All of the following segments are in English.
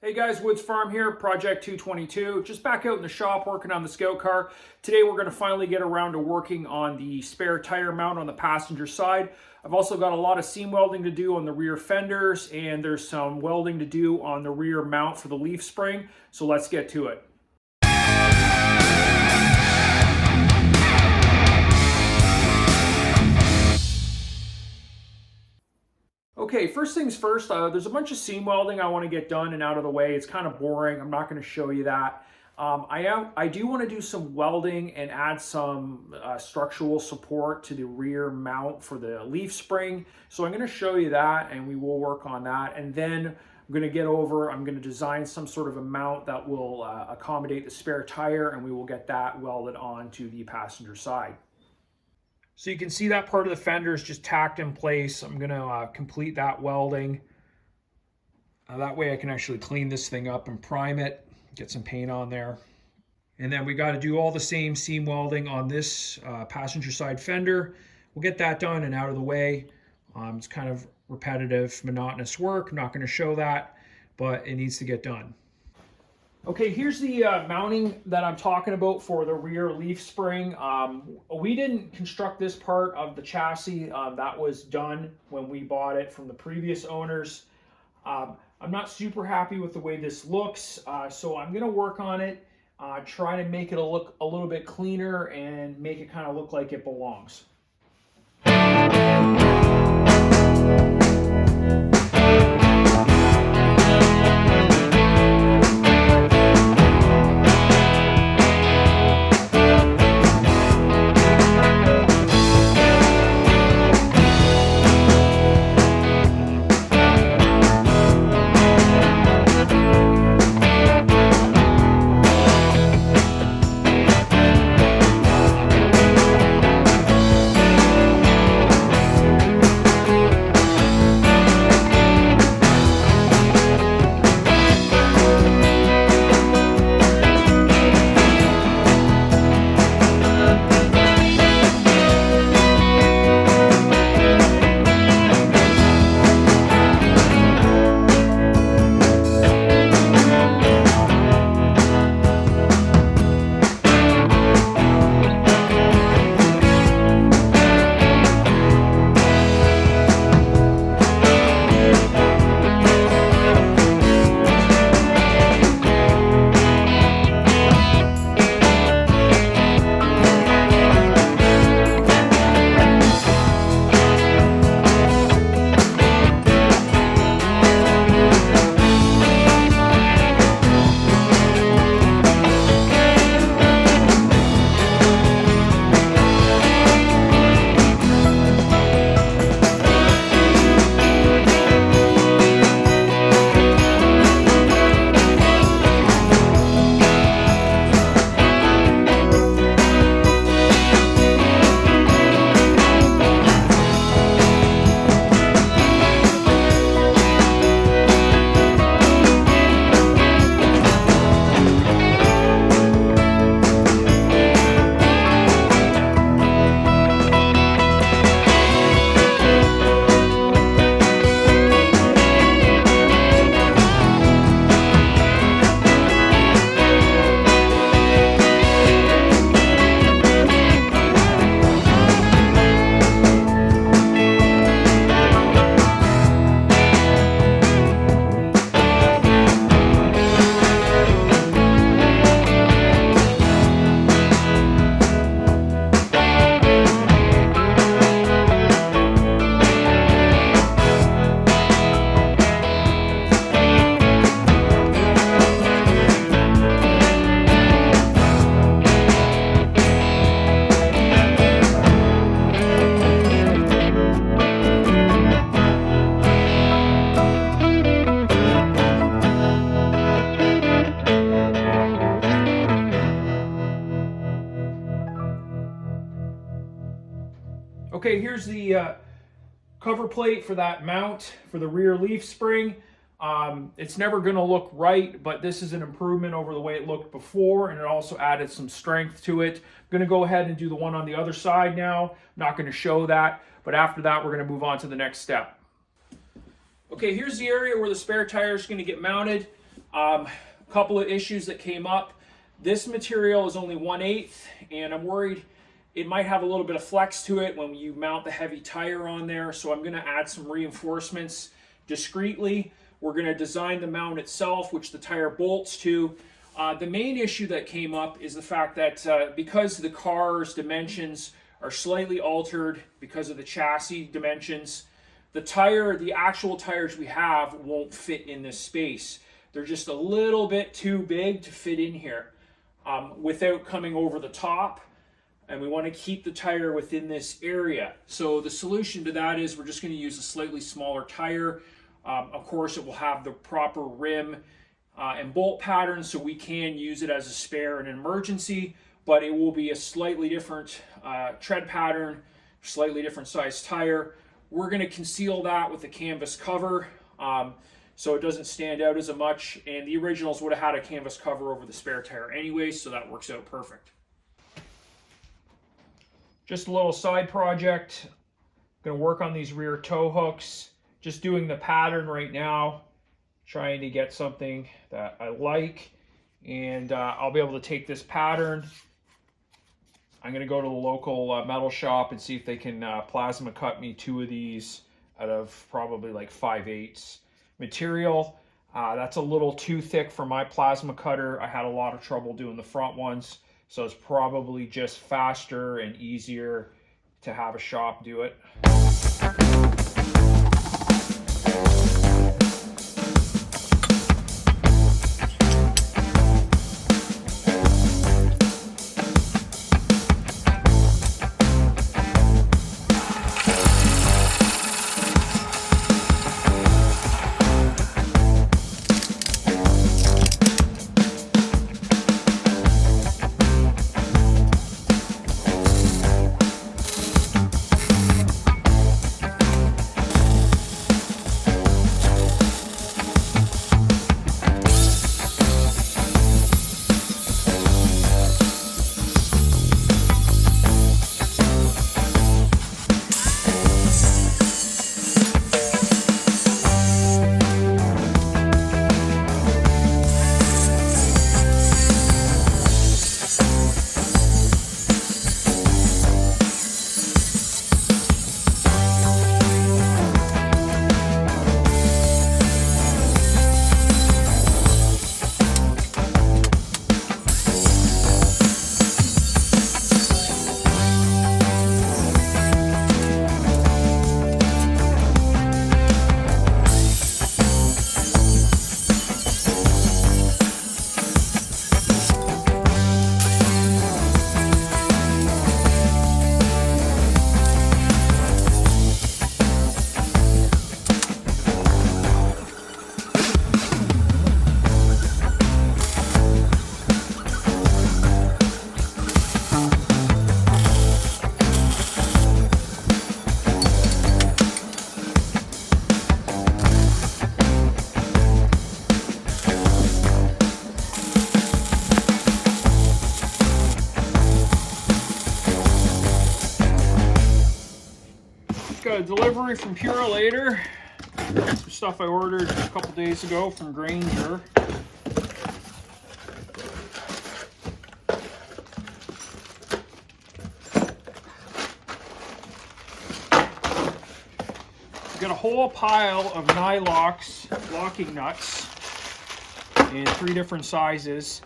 Hey guys, Woods Farm here, Project 222. Just back out in the shop working on the Scout car. Today we're going to finally get around to working on the spare tire mount on the passenger side. I've also got a lot of seam welding to do on the rear fenders, and there's some welding to do on the rear mount for the leaf spring. So let's get to it. Okay, first things first, there's a bunch of seam welding I want to get done and out of the way. It's kind of boring. I'm not going to show you that. I do want to do some welding and add some structural support to the rear mount for the leaf spring. So I'm going to show you that, and we will work on that. And then I'm going to design some sort of a mount that will accommodate the spare tire, and we will get that welded onto the passenger side. So you can see that part of the fender is just tacked in place. I'm going to complete that welding. That way I can actually clean this thing up and prime it, get some paint on there. And then we got to do all the same seam welding on this passenger side fender. We'll get that done and out of the way. It's kind of repetitive, monotonous work. I'm not going to show that, but it needs to get done. Okay, here's the mounting that I'm talking about for the rear leaf spring. We didn't construct this part of the chassis. That was done when we bought it from the previous owners. I'm not super happy with the way this looks, so I'm going to work on it, try to make it look a little bit cleaner and make it kind of look like it belongs. Okay, here's the cover plate for that mount for the rear leaf spring. It's never going to look right, but this is an improvement over the way it looked before, and it also added some strength to it. I'm going to go ahead and do the one on the other side now. I'm not going to show that, but after that, we're going to move on to the next step. Okay, here's the area where the spare tire is going to get mounted. A couple of issues that came up. This material is only 1/8, and I'm worried it might have a little bit of flex to it when you mount the heavy tire on there, so I'm going to add some reinforcements discreetly. We're going to design the mount itself, which the tire bolts to. The main issue that came up is the fact that because the car's dimensions are slightly altered because of the chassis dimensions, the actual tires we have won't fit in this space. They're just a little bit too big to fit in here without coming over the top. And we want to keep the tire within this area. So the solution to that is we're just going to use a slightly smaller tire. Of course, it will have the proper rim and bolt pattern, so we can use it as a spare in an emergency, but it will be a slightly different tread pattern, slightly different size tire. We're going to conceal that with a canvas cover so it doesn't stand out as much, and the originals would have had a canvas cover over the spare tire anyway, so that works out perfect. Just a little side project. Going to work on these rear tow hooks. Just doing the pattern right now. Trying to get something that I like. And I'll be able to take this pattern. I'm going to go to the local metal shop and see if they can plasma cut me 2 of these out of probably like 5/8 material. That's a little too thick for my plasma cutter. I had a lot of trouble doing the front ones. So it's probably just faster and easier to have a shop do it. Got a delivery from Purolator. Some stuff I ordered a couple days ago from Granger. Got a whole pile of Nylox locking nuts in 3 different sizes.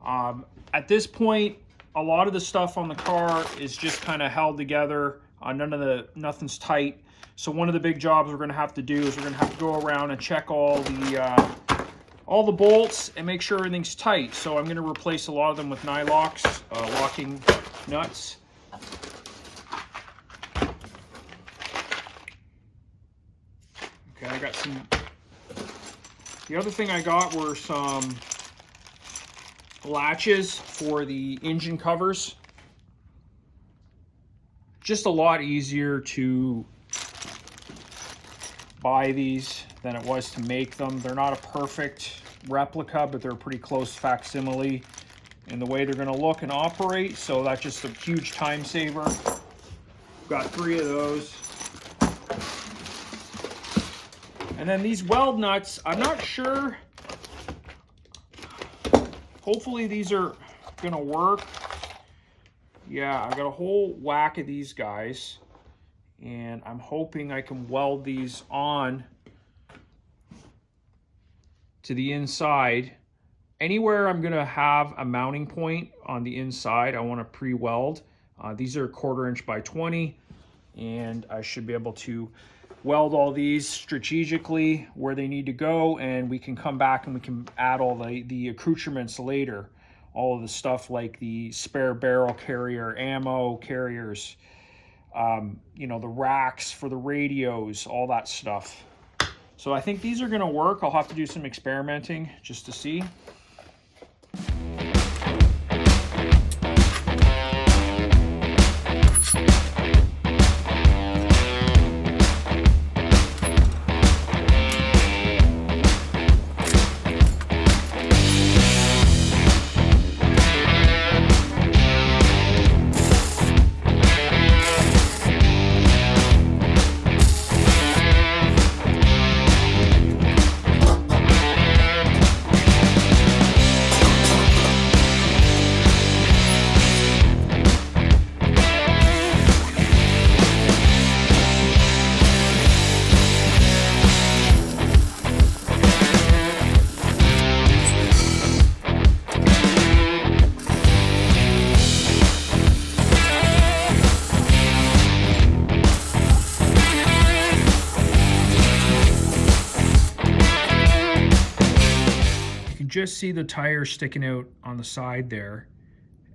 At this point, a lot of the stuff on the car is just kind of held together. Nothing's tight. So one of the big jobs we're going to have to do is we're going to have to go around and check all the bolts and make sure everything's tight. So I'm going to replace a lot of them with Nylox locking nuts. Okay, I got some. The other thing I got were some latches for the engine covers. Just a lot easier to buy these than it was to make them. They're not a perfect replica, but they're a pretty close facsimile in the way they're going to look and operate. So that's just a huge time saver. Got 3 of those. And then these weld nuts, I'm not sure hopefully these are gonna work. Yeah, I got a whole whack of these guys, and I'm hoping I can weld these on to the inside. Anywhere I'm gonna have a mounting point on the inside, I wanna pre-weld. These are 1/4 inch by 20, and I should be able to weld all these strategically where they need to go, and we can come back and we can add all the accoutrements later. All of the stuff like the spare barrel carrier, ammo carriers, you know, the racks for the radios, all that stuff. So I think these are gonna work. I'll have to do some experimenting just to see. Just see the tire sticking out on the side there,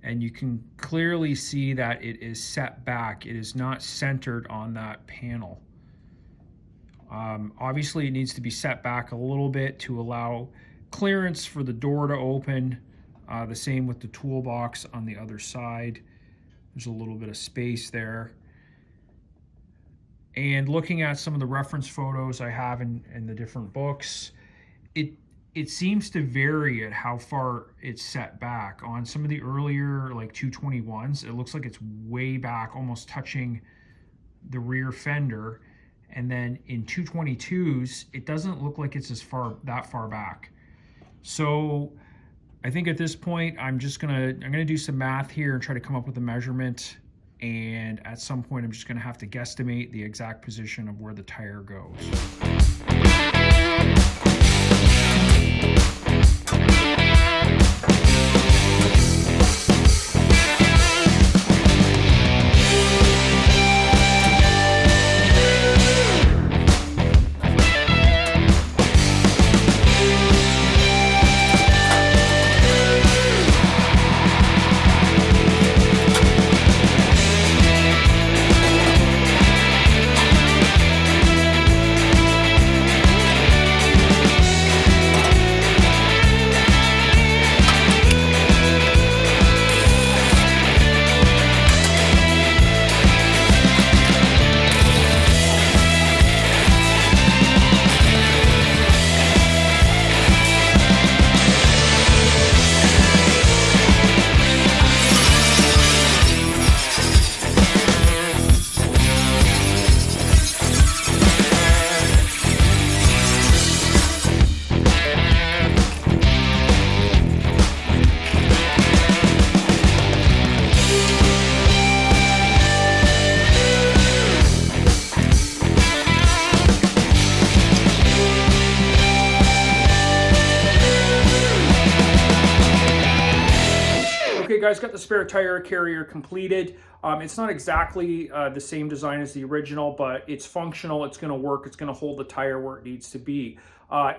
and you can clearly see that it is set back. It is not centered on that panel. Obviously it needs to be set back a little bit to allow clearance for the door to open. The same with the toolbox on the other side. There's a little bit of space there. And looking at some of the reference photos I have in the different books, it seems to vary at how far it's set back. On some of the earlier like 221s, it looks like it's way back, almost touching the rear fender. And then in 222s, it doesn't look like it's that far back. So I think at this point, I'm gonna do some math here and try to come up with a measurement. And at some point, I'm just gonna have to guesstimate the exact position of where the tire goes. Guys, got the spare tire carrier completed. It's not exactly the same design as the original, but it's functional, it's gonna work, it's gonna hold the tire where it needs to be.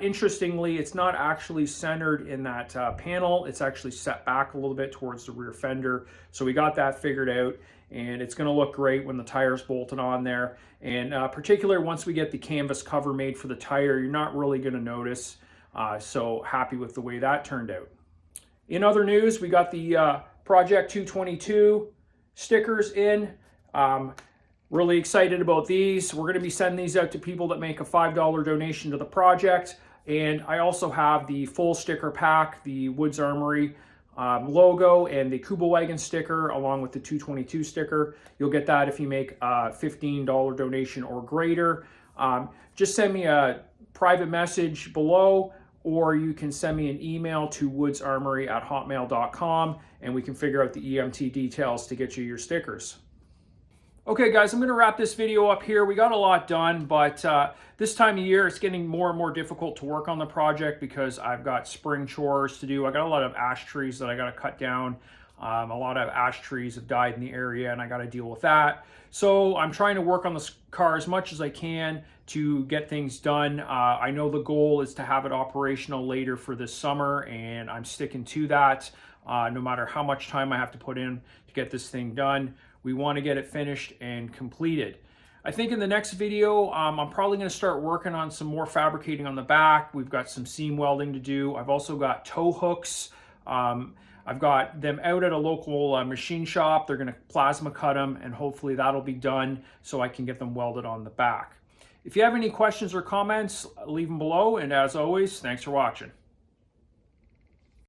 Interestingly, it's not actually centered in that panel, it's actually set back a little bit towards the rear fender. So we got that figured out, and it's gonna look great when the tire's bolted on there. And particularly once we get the canvas cover made for the tire, you're not really gonna notice. So happy with the way that turned out. In other news, we got the Project 222 stickers in. Really excited about these. We're going to be sending these out to people that make a $5 donation to the project. And I also have the full sticker pack, the Woods Armory logo, and the Kuba Wagon sticker, along with the 222 sticker. You'll get that if you make a $15 donation or greater. Just send me a private message below, or you can send me an email to woodsarmory@hotmail.com and we can figure out the EMT details to get you your stickers. Okay guys, I'm going to wrap this video up here. We got a lot done, but this time of year it's getting more and more difficult to work on the project because I've got spring chores to do. I got a lot of ash trees that I got to cut down. A lot of ash trees have died in the area and I got to deal with that. So I'm trying to work on this car as much as I can to get things done. I know the goal is to have it operational later for this summer, and I'm sticking to that. No matter how much time I have to put in to get this thing done, we want to get it finished and completed. I think in the next video, I'm probably going to start working on some more fabricating on the back. We've got some seam welding to do. I've also got tow hooks. I've got them out at a local machine shop. They're going to plasma cut them, and hopefully that'll be done so I can get them welded on the back. If you have any questions or comments, leave them below. And as always, thanks for watching.